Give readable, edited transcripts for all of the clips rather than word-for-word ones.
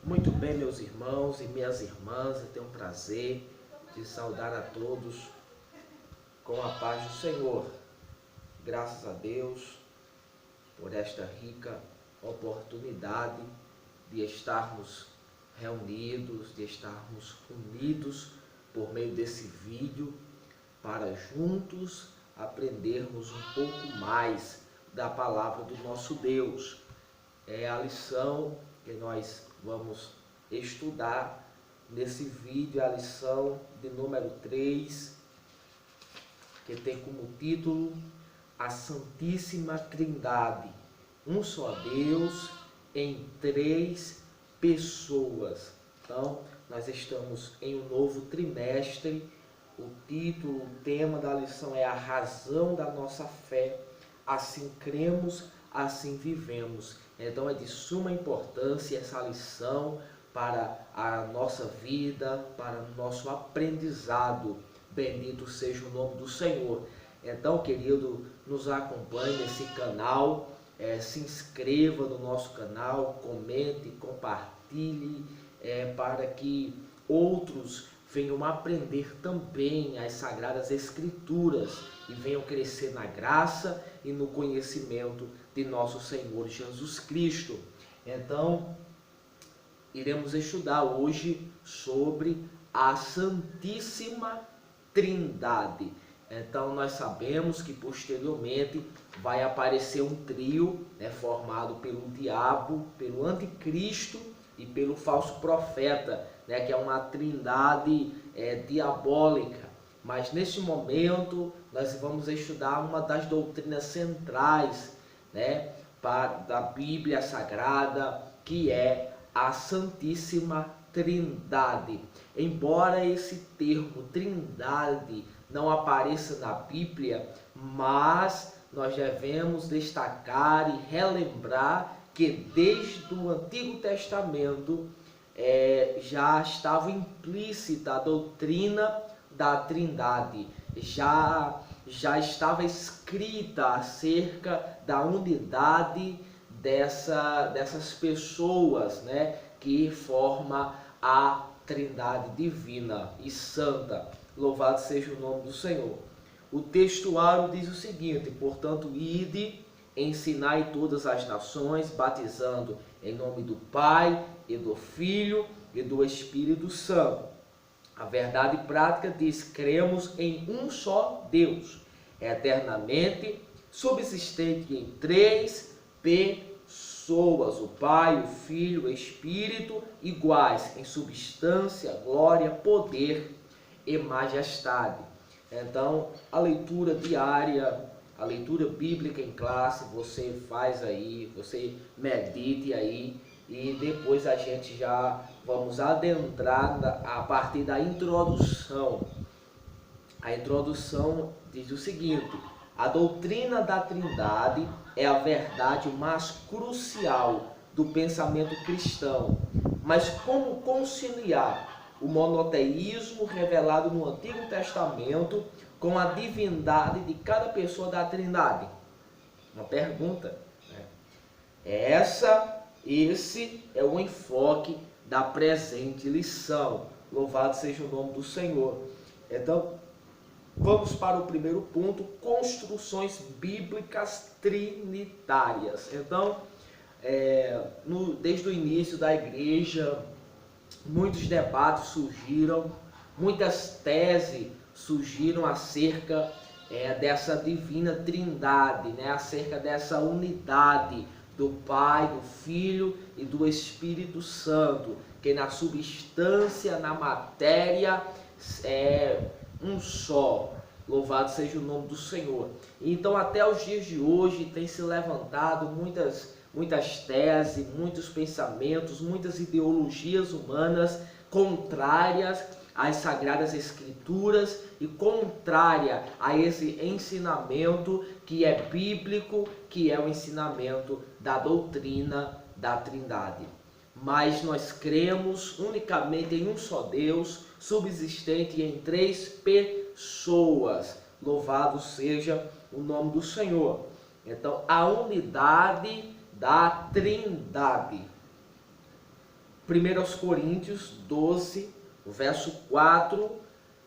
Muito bem, meus irmãos e minhas irmãs, eu tenho o prazer de saudar a todos com a paz do Senhor. Graças a Deus por esta rica oportunidade de estarmos reunidos, de estarmos unidos por meio desse vídeo para juntos aprendermos um pouco mais da palavra do nosso Deus. É a lição que nós vamos estudar nesse vídeo, a lição de número 3, que tem como título A Santíssima Trindade, um só Deus em três pessoas. Então, nós estamos em um novo trimestre. O título, o tema da lição é a razão da nossa fé. Assim cremos, assim vivemos. Então é de suma importância essa lição para a nossa vida, para o nosso aprendizado. Bendito seja o nome do Senhor. Então, querido, nos acompanhe nesse canal, se inscreva no nosso canal, comente, compartilhe, para que outros venham aprender também as Sagradas Escrituras e venham crescer na graça e no conhecimento de nosso Senhor Jesus Cristo. Então, iremos estudar hoje sobre a Santíssima Trindade. Então, nós sabemos que posteriormente vai aparecer um trio, formado pelo diabo, pelo anticristo e pelo falso profeta, que é uma trindade diabólica. Mas neste momento nós vamos estudar uma das doutrinas centrais, da Bíblia Sagrada, que é a Santíssima Trindade. Embora esse termo Trindade não apareça na Bíblia, mas nós devemos destacar e relembrar que desde o Antigo Testamento já estava implícita a doutrina da Trindade, já estava escrita acerca da unidade dessas pessoas, que forma a Trindade divina e santa. Louvado seja o nome do Senhor. O textuário diz o seguinte: portanto, ide, ensinai todas as nações, batizando em nome do Pai e do Filho e do Espírito Santo. A verdade prática diz: cremos em um só Deus, eternamente subsistente em três pessoas, o Pai, o Filho, o Espírito, iguais em substância, glória, poder e majestade. Então, a leitura diária, a leitura bíblica em classe, você faz aí, você medite aí, e depois a gente já vamos adentrar a partir da introdução. A introdução diz o seguinte: a doutrina da Trindade é a verdade mais crucial do pensamento cristão. Mas como conciliar o monoteísmo revelado no Antigo Testamento com a divindade de cada pessoa da Trindade? Uma pergunta. Esse é o enfoque da presente lição. Louvado seja o nome do Senhor. Então, vamos para o primeiro ponto: construções bíblicas trinitárias. Então, desde o início da igreja, muitos debates surgiram, muitas teses surgiram acerca dessa divina trindade, acerca dessa unidade do Pai, do Filho e do Espírito Santo, que na substância, na matéria, é um só. Louvado seja o nome do Senhor. Então, até os dias de hoje, tem se levantado muitas teses, muitos pensamentos, muitas ideologias humanas contrárias às Sagradas Escrituras e contrária a esse ensinamento que é bíblico, que é o ensinamento da doutrina da Trindade. Mas nós cremos unicamente em um só Deus, subsistente em três pessoas. Louvado seja o nome do Senhor. Então, a unidade da Trindade. 1 Coríntios 12, o verso 4,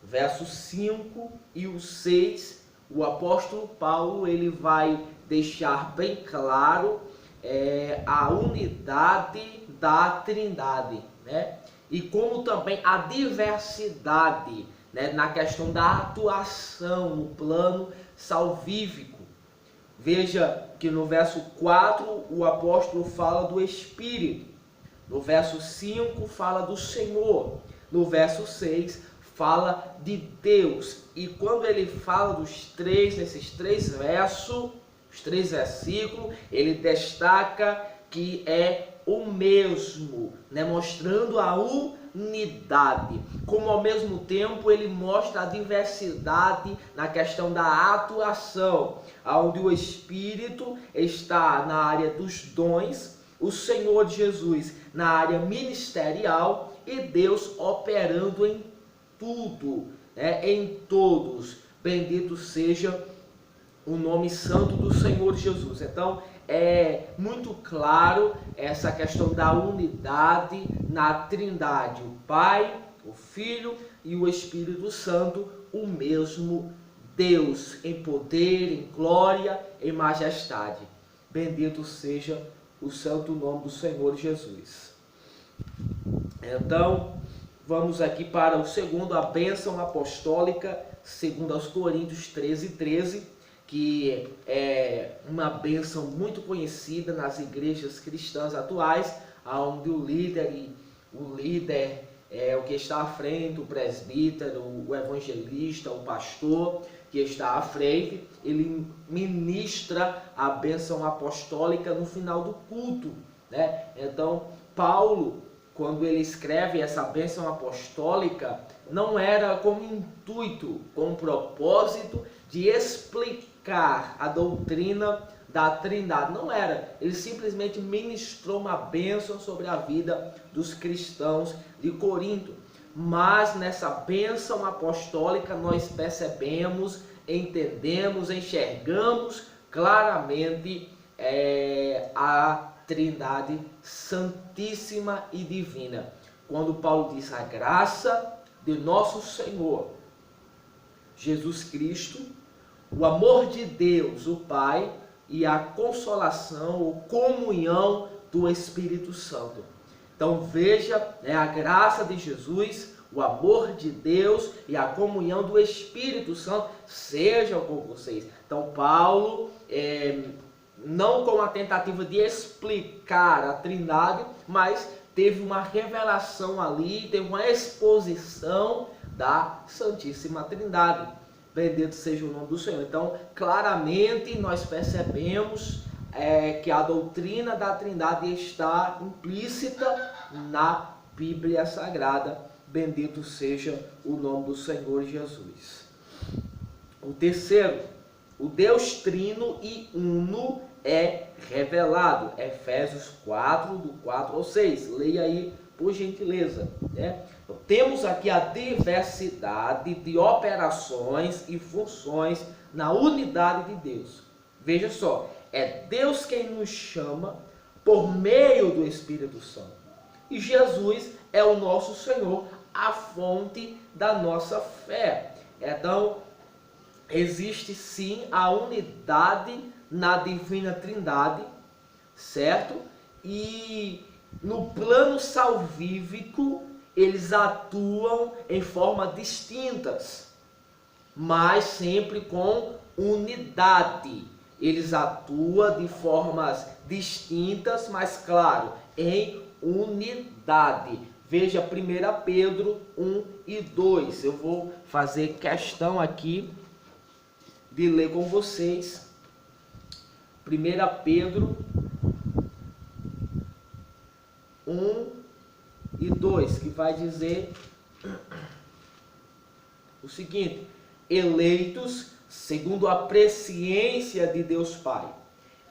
verso 5 e o 6, o apóstolo Paulo ele vai deixar bem claro a unidade da Trindade, né? E como também a diversidade, né, na questão da atuação no plano salvífico. Veja que no verso 4 o apóstolo fala do Espírito, no verso 5 fala do Senhor, no verso 6 fala de Deus. E quando ele fala nesses três versos, os 3 versículos, ele destaca que é o mesmo, né? Mostrando a unidade, como ao mesmo tempo ele mostra a diversidade na questão da atuação, onde o Espírito está na área dos dons, o Senhor Jesus na área ministerial e Deus operando em tudo, né? Em todos. Bendito seja o nome santo do Senhor Jesus. Então, é muito claro essa questão da unidade na Trindade, o Pai, o Filho e o Espírito Santo, o mesmo Deus, em poder, em glória, em majestade. Bendito seja o santo nome do Senhor Jesus. Então, vamos aqui para o segundo, a bênção apostólica, segundo aos Coríntios 13:13, que é uma bênção muito conhecida nas igrejas cristãs atuais, onde o líder é o que está à frente, o presbítero, o evangelista, o pastor que está à frente, ele ministra a bênção apostólica no final do culto, né? Então, Paulo, quando ele escreve essa bênção apostólica, não era com intuito, com propósito de explicar a doutrina da Trindade. Não era. Ele simplesmente ministrou uma bênção sobre a vida dos cristãos de Corinto. Mas nessa bênção apostólica nós percebemos, entendemos, enxergamos claramente a Trindade santíssima e divina. Quando Paulo diz a graça de nosso Senhor Jesus Cristo, o amor de Deus, o Pai, e a consolação ou comunhão do Espírito Santo. Então veja, a graça de Jesus, o amor de Deus e a comunhão do Espírito Santo sejam com vocês. Então Paulo, não com a tentativa de explicar a Trindade, mas teve uma revelação ali, teve uma exposição da Santíssima Trindade. Bendito seja o nome do Senhor. Então, claramente nós percebemos que a doutrina da Trindade está implícita na Bíblia Sagrada. Bendito seja o nome do Senhor Jesus. O terceiro, o Deus Trino e Uno é revelado. Efésios 4, do 4 ao 6. Leia aí, por gentileza, né? Então, temos aqui a diversidade de operações e funções na unidade de Deus. Veja só, é Deus quem nos chama por meio do Espírito Santo. E Jesus é o nosso Senhor, a fonte da nossa fé. Então, existe sim a unidade na divina Trindade, certo? E no plano salvífico, eles atuam em formas distintas, mas sempre com unidade. Eles atuam de formas distintas, mas claro, em unidade. Veja 1 Pedro 1 e 2. Eu vou fazer questão aqui de ler com vocês. 1 Pedro 1 e 2, que vai dizer o seguinte: eleitos segundo a presciência de Deus Pai,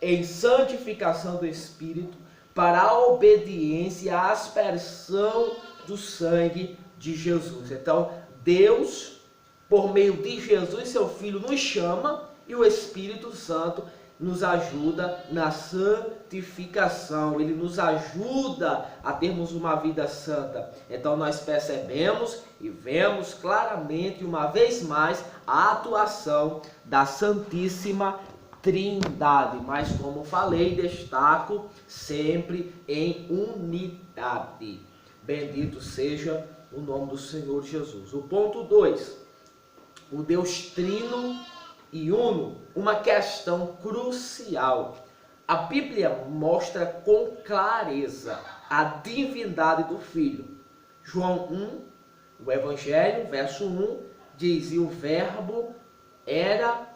em santificação do Espírito, para a obediência à aspersão do sangue de Jesus. Então, Deus, por meio de Jesus, seu Filho, nos chama, e o Espírito Santo nos ajuda na santificação, ele nos ajuda a termos uma vida santa. Então nós percebemos e vemos claramente, uma vez mais, a atuação da Santíssima Trindade. Mas, como falei, destaco sempre em unidade. Bendito seja o nome do Senhor Jesus. O ponto 2, o Deus Trino e Uno, uma questão crucial. A Bíblia mostra com clareza a divindade do Filho. João 1, o Evangelho, verso 1, diz: e o Verbo era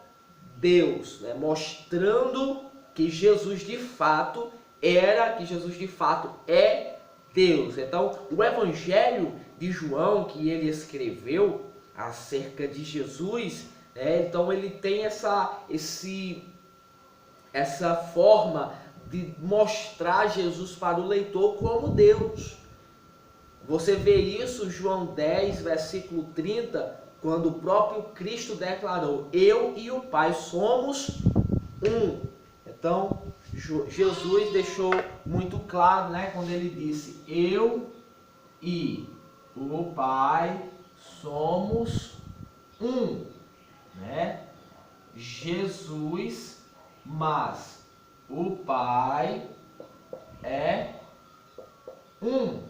Deus, né? Mostrando que Jesus de fato é Deus. Então, o Evangelho de João, que ele escreveu acerca de Jesus, então ele tem essa forma de mostrar Jesus para o leitor como Deus. Você vê isso em João 10, versículo 30, quando o próprio Cristo declarou: eu e o Pai somos um. Então, Jesus deixou muito claro, né, quando ele disse: eu e o Pai somos um, né? Jesus, mas o Pai é um,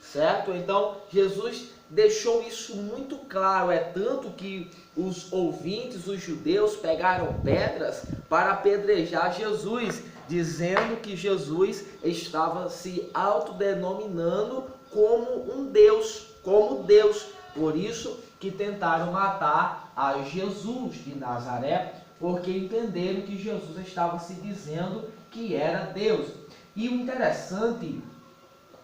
certo? Então Jesus deixou isso muito claro, é tanto que os ouvintes, os judeus, pegaram pedras para apedrejar Jesus, dizendo que Jesus estava se autodenominando como um Deus, como Deus. Por isso que tentaram matar a Jesus de Nazaré, porque entenderam que Jesus estava se dizendo que era Deus. E o interessante,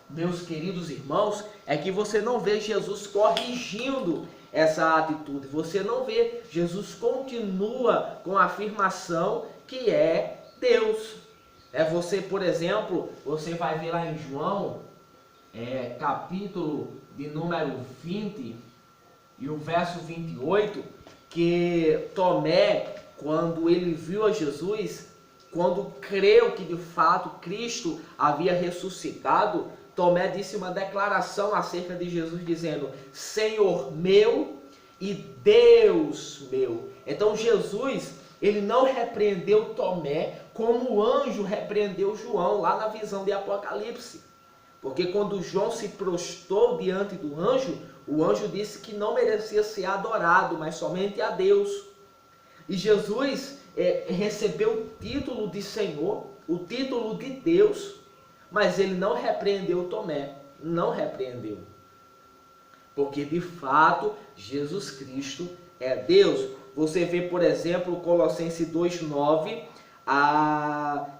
meus queridos irmãos, é que você não vê Jesus corrigindo essa atitude. Você não vê. Jesus continua com a afirmação que é Deus. Você, por exemplo, você vai ver lá em João, capítulo de número 20 e o verso 28, que Tomé, quando ele viu a Jesus, quando creu que de fato Cristo havia ressuscitado, Tomé disse uma declaração acerca de Jesus, dizendo: Senhor meu e Deus meu. Então Jesus, ele não repreendeu Tomé como o anjo repreendeu João lá na visão de Apocalipse. Porque quando João se prostrou diante do anjo, o anjo disse que não merecia ser adorado, mas somente a Deus. E Jesus recebeu o título de Senhor, o título de Deus, mas ele não repreendeu Tomé, não repreendeu. Porque de fato Jesus Cristo é Deus. Você vê, por exemplo, Colossenses 2,9,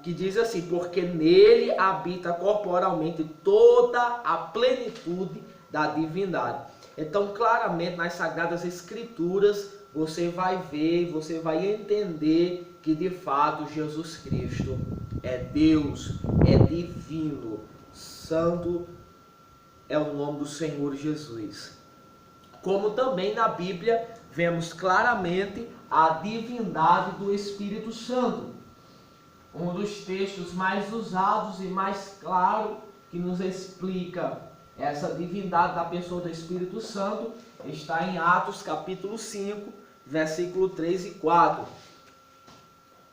que diz assim: porque nele habita corporalmente toda a plenitude da divindade. Então, claramente, nas Sagradas Escrituras, você vai ver, você vai entender que de fato Jesus Cristo é Deus, é divino. Santo é o nome do Senhor Jesus. Como também na Bíblia vemos claramente a divindade do Espírito Santo. Um dos textos mais usados e mais claro que nos explica essa divindade da pessoa do Espírito Santo está em Atos capítulo 5, versículo 3 e 4.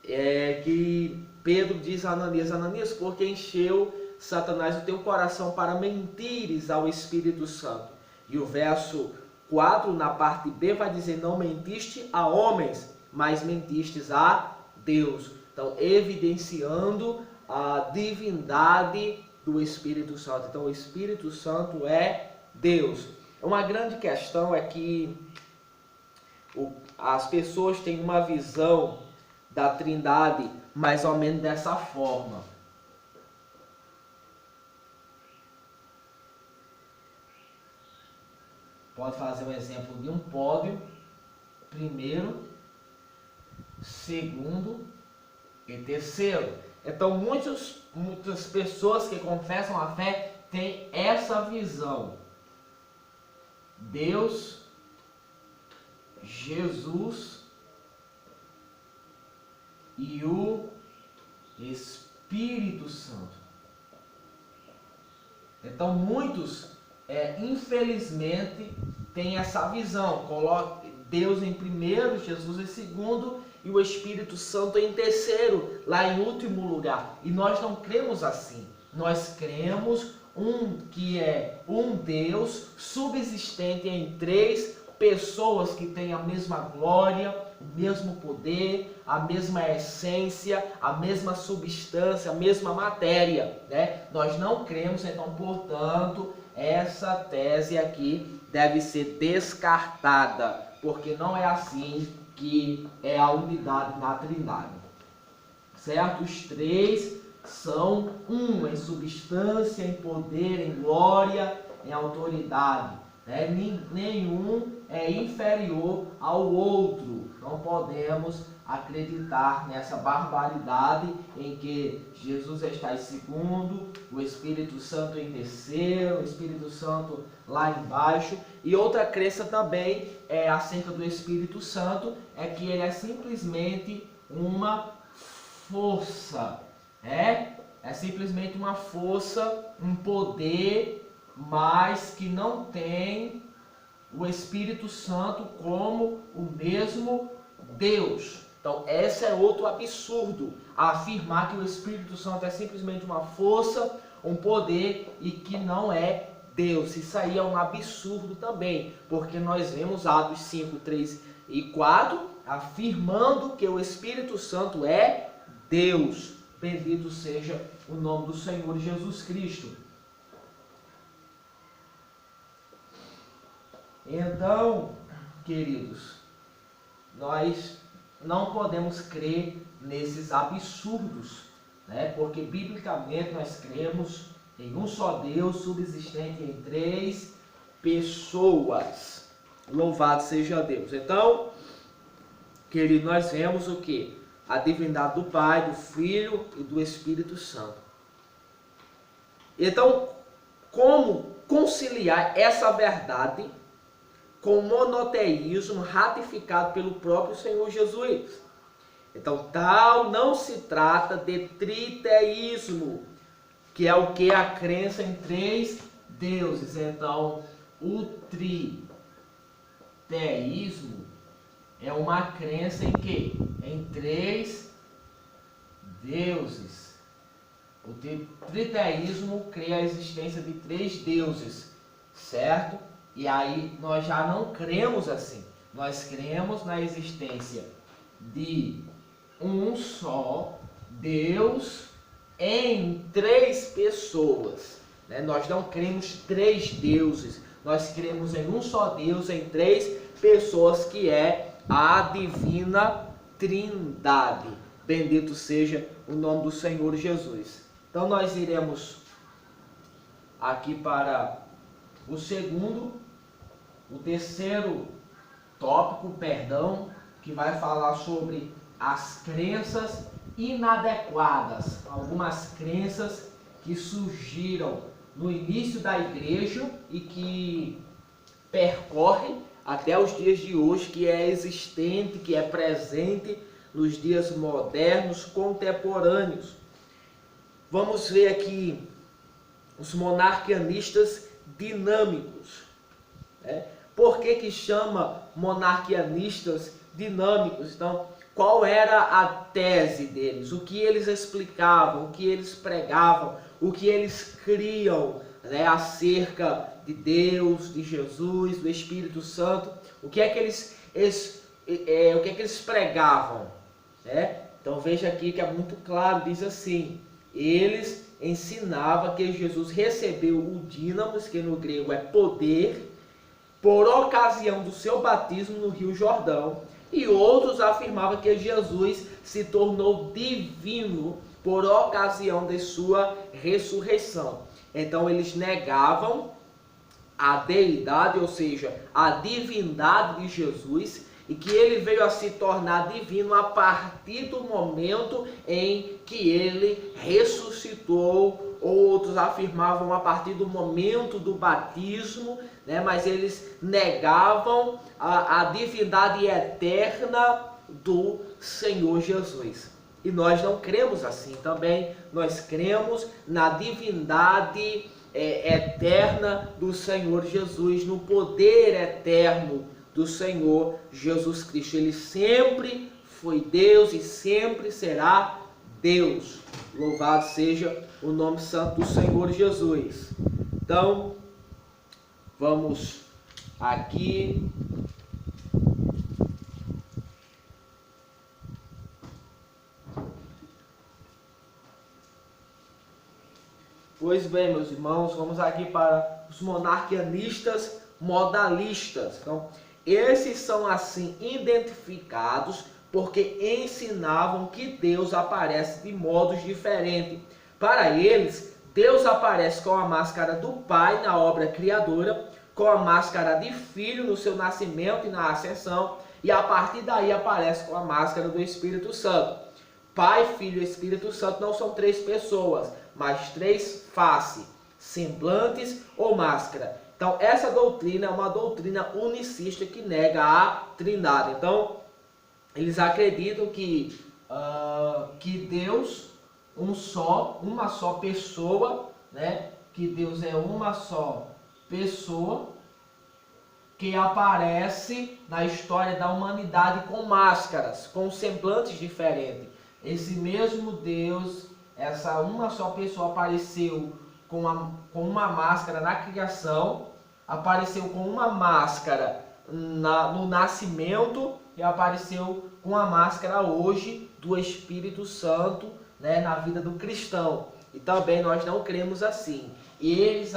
Que Pedro diz a Ananias: Ananias, porque encheu Satanás o teu coração para mentires ao Espírito Santo. E o verso 4, na parte B, vai dizer: não mentiste a homens, mas mentistes a Deus. Então, evidenciando a divindade do Espírito Santo. Então, o Espírito Santo é Deus. Uma grande questão é que as pessoas têm uma visão da Trindade mais ou menos dessa forma. Pode fazer um exemplo de um pódio, primeiro, segundo e terceiro. Então muitas pessoas que confessam a fé têm essa visão. Deus, Jesus e o Espírito Santo. Então muitos, infelizmente, têm essa visão. Coloca Deus em primeiro, Jesus em segundo e o Espírito Santo em terceiro, lá em último lugar. E nós não cremos assim. Nós cremos que é um Deus subsistente em três pessoas que têm a mesma glória, o mesmo poder, a mesma essência, a mesma substância, a mesma matéria, né? Nós não cremos, então, portanto, essa tese aqui deve ser descartada, porque não é assim que é a unidade na Trindade, certo? Os três são um em substância, em poder, em glória, em autoridade, né? Nenhum é inferior ao outro. Não podemos acreditar nessa barbaridade em que Jesus está em segundo, o Espírito Santo em terceiro, o Espírito Santo lá embaixo. E outra crença também acerca do Espírito Santo é que ele é simplesmente uma força. É simplesmente uma força, um poder, mas que não tem o Espírito Santo como o mesmo Deus. Então, esse é outro absurdo, afirmar que o Espírito Santo é simplesmente uma força, um poder e que não é Deus. Isso aí é um absurdo também, porque nós vemos Atos 5, 3 e 4 afirmando que o Espírito Santo é Deus. Bendito seja o nome do Senhor Jesus Cristo. Então, queridos, nós não podemos crer nesses absurdos, né? Porque biblicamente nós cremos em um só Deus, subsistente em três pessoas. Louvado seja Deus. Então, querido, nós vemos o que? A divindade do Pai, do Filho e do Espírito Santo. Então, como conciliar essa verdade com o monoteísmo ratificado pelo próprio Senhor Jesus? Então, tal não se trata de triteísmo, que é o que? A crença em três deuses. Então, o triteísmo é uma crença em quê? Em três deuses. O triteísmo crê a existência de três deuses, certo? E aí nós já não cremos assim. Nós cremos na existência de um só Deus em três pessoas, né? Nós não cremos três deuses. Nós cremos em um só Deus em três pessoas, que é a divina Trindade. Bendito seja o nome do Senhor Jesus. Então nós iremos aqui para o terceiro tópico, que vai falar sobre as crenças inadequadas, algumas crenças que surgiram no início da igreja e que percorrem até os dias de hoje, que é existente, que é presente nos dias modernos, contemporâneos. Vamos ver aqui os monarquianistas dinâmicos. Por que chama monarquianistas dinâmicos? Então, qual era a tese deles? O que eles explicavam, o que eles pregavam, o que eles criam, né, acerca de Deus, de Jesus, do Espírito Santo? O que é que eles pregavam? Então veja aqui que é muito claro, diz assim: eles ensinavam que Jesus recebeu o dínamos, que no grego é poder, por ocasião do seu batismo no Rio Jordão, e outros afirmavam que Jesus se tornou divino por ocasião de sua ressurreição. Então eles negavam a deidade, ou seja, a divindade de Jesus, e que ele veio a se tornar divino a partir do momento em que ele ressuscitou. Outros afirmavam a partir do momento do batismo, né? Mas eles negavam a divindade eterna do Senhor Jesus. E nós não cremos assim também. Nós cremos na divindade eterna do Senhor Jesus, no poder eterno do Senhor Jesus Cristo. Ele sempre foi Deus e sempre será Deus. Louvado seja o nome santo do Senhor Jesus. Então, vamos aqui. Pois bem, meus irmãos, vamos aqui para os monarquianistas modalistas. Então, esses são assim identificados porque ensinavam que Deus aparece de modos diferentes. Para eles, Deus aparece com a máscara do Pai na obra criadora, com a máscara de Filho no seu nascimento e na ascensão, e a partir daí aparece com a máscara do Espírito Santo. Pai, Filho e Espírito Santo não são três pessoas, mas três faces, semblantes ou máscara. Então, essa doutrina é uma doutrina unicista que nega a Trindade. Então, eles acreditam que Deus uma só pessoa, né? Que Deus é uma só pessoa que aparece na história da humanidade com máscaras, com semblantes diferentes. Esse mesmo Deus, essa uma só pessoa apareceu com uma máscara na criação, apareceu com uma máscara no nascimento e apareceu com a máscara hoje do Espírito Santo, né, na vida do cristão. E também nós não cremos assim. E eles,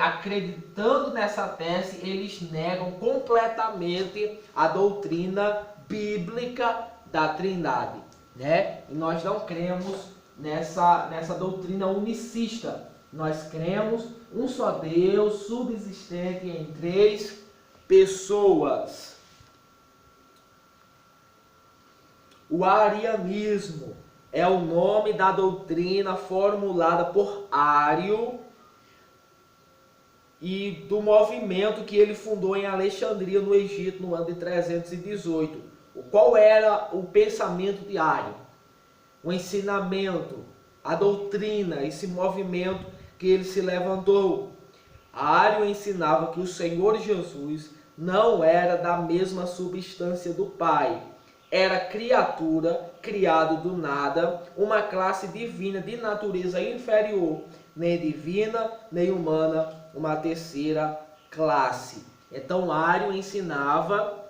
acreditando nessa tese, eles negam completamente a doutrina bíblica da Trindade, né? E nós não cremos nessa doutrina unicista. Nós cremos um só Deus, subsistente em três pessoas. O arianismo é o nome da doutrina formulada por Ário e do movimento que ele fundou em Alexandria, no Egito, no ano de 318. Qual era o pensamento de Ário? O ensinamento, a doutrina, esse movimento que ele se levantou. Ário ensinava que o Senhor Jesus não era da mesma substância do Pai. Era criatura, criado do nada, uma classe divina de natureza inferior, nem divina, nem humana, uma terceira classe. Então, Ário ensinava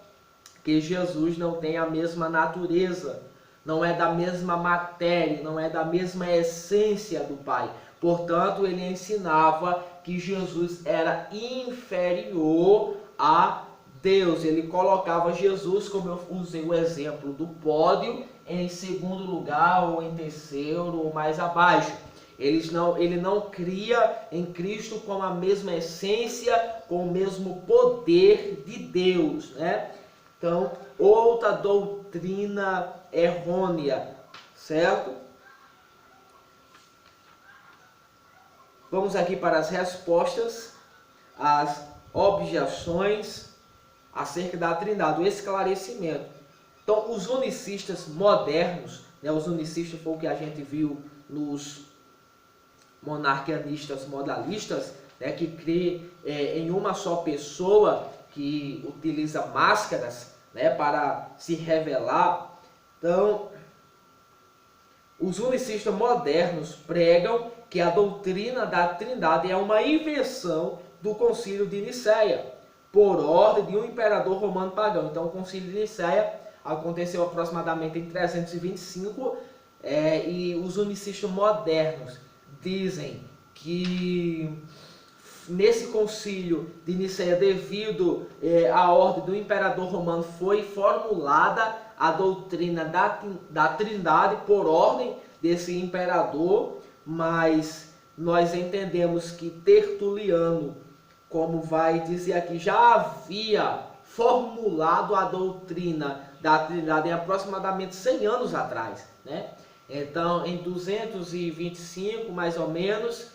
que Jesus não tem a mesma natureza, não é da mesma matéria, não é da mesma essência do Pai. Portanto, ele ensinava que Jesus era inferior a Deus. Ele colocava Jesus, como eu usei o exemplo do pódio, em segundo lugar, ou em terceiro, ou mais abaixo. Ele não cria em Cristo com a mesma essência, com o mesmo poder de Deus, né? Então, outra doutrina errônea, certo? Vamos aqui para as respostas, as objeções acerca da Trindade, o esclarecimento. Então, os unicistas modernos, né, os unicistas foi o que a gente viu nos monarquianistas modalistas, né, que crê em uma só pessoa, que utiliza máscaras, né, para se revelar. Então, os unicistas modernos pregam que a doutrina da Trindade é uma invenção do Concílio de Nicéia, por ordem de um imperador romano pagão. Então, o Concílio de Nicéia aconteceu aproximadamente em 325, e os unicistas modernos dizem que nesse concílio de Nicéia, devido à ordem do imperador romano, foi formulada a doutrina da Trindade por ordem desse imperador, mas nós entendemos que Tertuliano, como vai dizer aqui, já havia formulado a doutrina da Trindade em aproximadamente 100 anos atrás, né? Então, em 225, mais ou menos,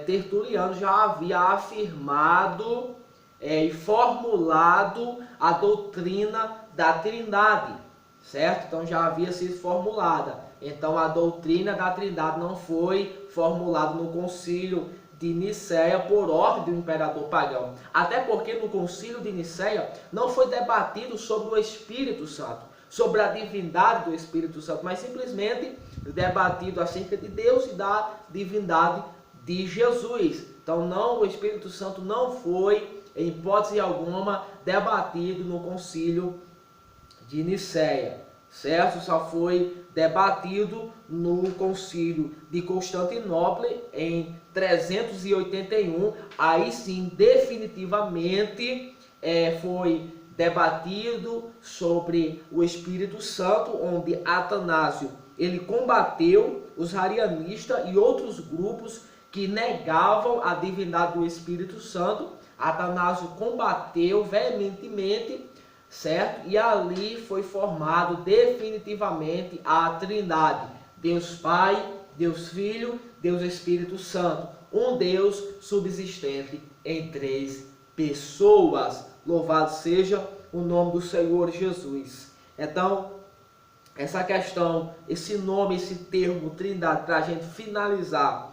Tertuliano já havia afirmado e formulado a doutrina da Trindade, certo? Então já havia sido formulada. Então a doutrina da Trindade não foi formulada no concílio de Nicéia por ordem do imperador pagão. Até porque no concílio de Nicéia não foi debatido sobre o Espírito Santo, sobre a divindade do Espírito Santo, mas simplesmente debatido acerca de Deus e da divindade de Jesus. Então o Espírito Santo não foi, em hipótese alguma, debatido no concílio de Nicéia, certo? Só foi debatido no concílio de Constantinopla em 381, aí sim definitivamente foi debatido sobre o Espírito Santo, onde Atanásio ele combateu os arianistas e outros grupos que negavam a divindade do Espírito Santo. Atanásio combateu veementemente, certo? E ali foi formado definitivamente a Trindade, Deus Pai, Deus Filho, Deus Espírito Santo, um Deus subsistente em 3 pessoas. Louvado seja o nome do Senhor Jesus. Então, essa questão, esse nome, esse termo Trindade, para a gente finalizar,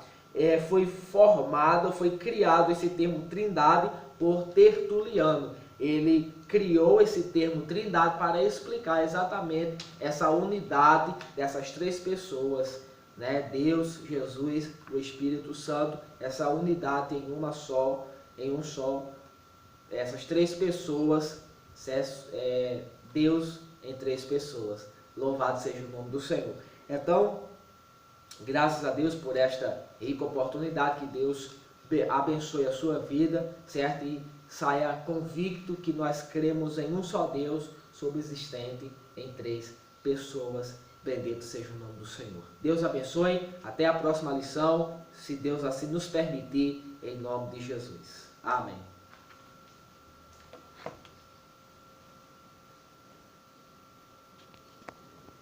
foi formado, foi criado esse termo Trindade por Tertuliano. Ele criou esse termo Trindade para explicar exatamente essa unidade dessas 3 pessoas, né? Deus, Jesus, o Espírito Santo, essa unidade em uma só, essas 3 pessoas, Deus em 3 pessoas. Louvado seja o nome do Senhor. Então, graças a Deus por esta rica oportunidade, que Deus abençoe a sua vida, certo? E saia convicto que nós cremos em um só Deus, subsistente em 3 pessoas. Bendito seja o nome do Senhor. Deus abençoe. Até a próxima lição, se Deus assim nos permitir, em nome de Jesus. Amém.